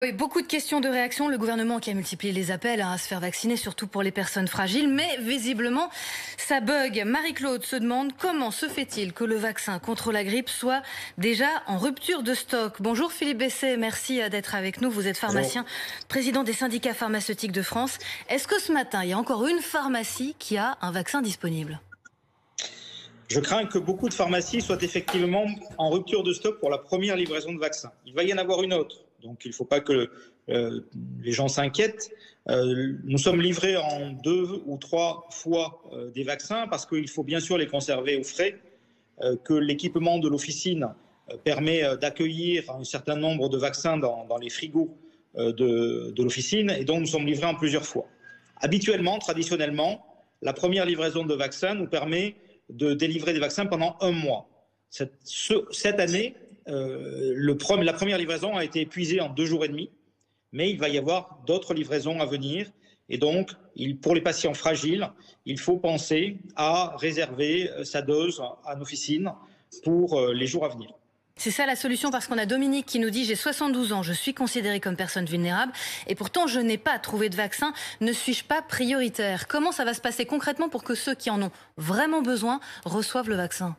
Oui, beaucoup de questions de réaction. Le gouvernement qui a multiplié les appels à se faire vacciner, surtout pour les personnes fragiles. Mais visiblement, ça bug. Marie-Claude se demande comment se fait-il que le vaccin contre la grippe soit déjà en rupture de stock. Bonjour Philippe Besset, merci d'être avec nous. Vous êtes Bonjour. pharmacien, président des syndicats pharmaceutiques de France. Est-ce que ce matin, il y a encore une pharmacie qui a un vaccin disponible ? Je crains que beaucoup de pharmacies soient effectivement en rupture de stock pour la première livraison de vaccins. Il va y en avoir une autre, donc il ne faut pas que les gens s'inquiètent. Nous sommes livrés en 2 ou 3 fois des vaccins parce qu'il faut bien sûr les conserver au frais, que l'équipement de l'officine permet d'accueillir un certain nombre de vaccins dans les frigos de l'officine, et donc nous sommes livrés en plusieurs fois. Habituellement, traditionnellement, la première livraison de vaccins nous permet de délivrer des vaccins pendant 1 mois. Cette année, la première livraison a été épuisée en 2 jours et demi, mais il va y avoir d'autres livraisons à venir. Et donc, pour les patients fragiles, il faut penser à réserver sa dose en officine pour les jours à venir. C'est ça la solution, parce qu'on a Dominique qui nous dit « J'ai 72 ans, je suis considérée comme personne vulnérable et pourtant je n'ai pas trouvé de vaccin. Ne suis-je pas prioritaire ?» Comment ça va se passer concrètement pour que ceux qui en ont vraiment besoin reçoivent le vaccin ?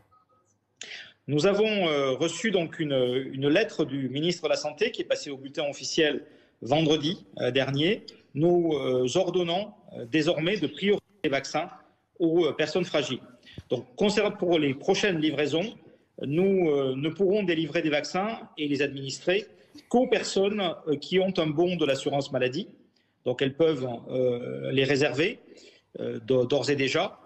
Nous avons reçu donc une lettre du ministre de la Santé qui est passée au bulletin officiel vendredi dernier. Nous ordonnons désormais de prioriser les vaccins aux personnes fragiles. Donc, concernant pour les prochaines livraisons, nous ne pourrons délivrer des vaccins et les administrer qu'aux personnes qui ont un bon de l'assurance maladie. Donc elles peuvent les réserver d'ores et déjà,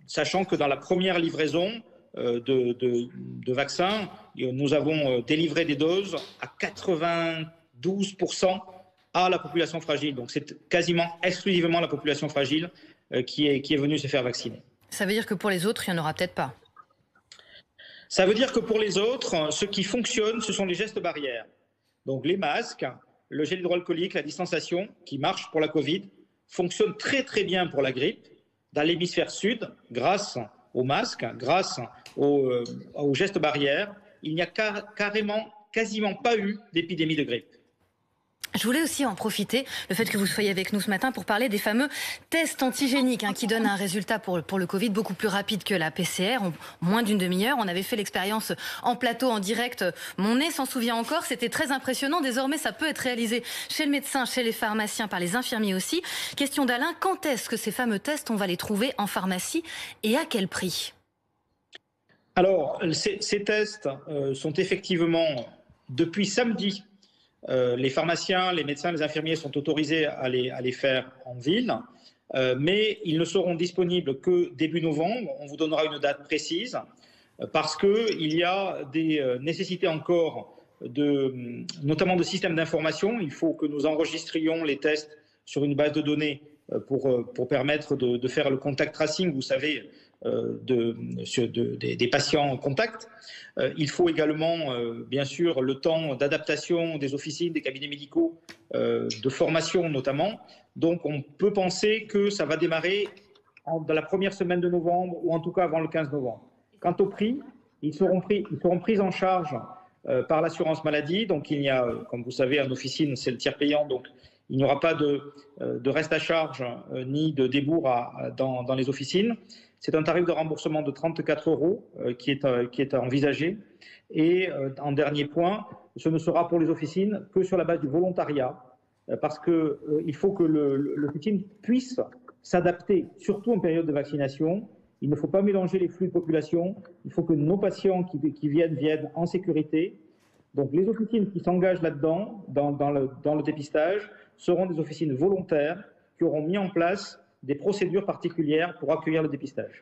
sachant que dans la première livraison de vaccins, nous avons délivré des doses à 92% à la population fragile. Donc c'est quasiment exclusivement la population fragile qui est venue se faire vacciner. Ça veut dire que pour les autres, il n'y en aura peut-être pas. Ça veut dire que pour les autres, ce qui fonctionne, ce sont les gestes barrières. Donc les masques, le gel hydroalcoolique, la distanciation, qui marche pour la Covid, fonctionnent très très bien pour la grippe. Dans l'hémisphère sud, grâce aux masques, grâce aux gestes barrières, il n'y a quasiment pas eu d'épidémie de grippe. Je voulais aussi en profiter, le fait que vous soyez avec nous ce matin, pour parler des fameux tests antigéniques qui donnent un résultat pour le Covid beaucoup plus rapide que la PCR, en moins d'une demi-heure. On avait fait l'expérience en plateau, en direct. Mon nez s'en souvient encore, c'était très impressionnant. Désormais, ça peut être réalisé chez le médecin, chez les pharmaciens, par les infirmiers aussi. Question d'Alain, quand est-ce que ces fameux tests, on va les trouver en pharmacie et à quel prix ? Alors, ces tests sont effectivement, depuis samedi, les pharmaciens, les médecins, les infirmiers sont autorisés à les faire en ville, mais ils ne seront disponibles que début novembre. On vous donnera une date précise parce qu'il y a des nécessités encore, notamment de systèmes d'information. Il faut que nous enregistrions les tests sur une base de données pour permettre de faire le contact tracing, vous savez, des patients en contact. Il faut également, bien sûr, le temps d'adaptation des officines, des cabinets médicaux, de formation notamment. Donc on peut penser que ça va démarrer dans la première semaine de novembre, ou en tout cas avant le 15 novembre. Quant au prix, ils seront pris en charge par l'assurance maladie. Donc il y a, comme vous savez, en officine, c'est le tiers payant, donc il n'y aura pas de reste à charge ni de débours dans les officines. C'est un tarif de remboursement de 34 € qui est envisagé. Et en dernier point, ce ne sera pour les officines que sur la base du volontariat, parce qu'il faut que l'officine puisse s'adapter, surtout en période de vaccination. Il ne faut pas mélanger les flux de population. Il faut que nos patients qui viennent en sécurité. Donc les officines qui s'engagent là-dedans, dans le dépistage, seront des officines volontaires qui auront mis en place des procédures particulières pour accueillir le dépistage.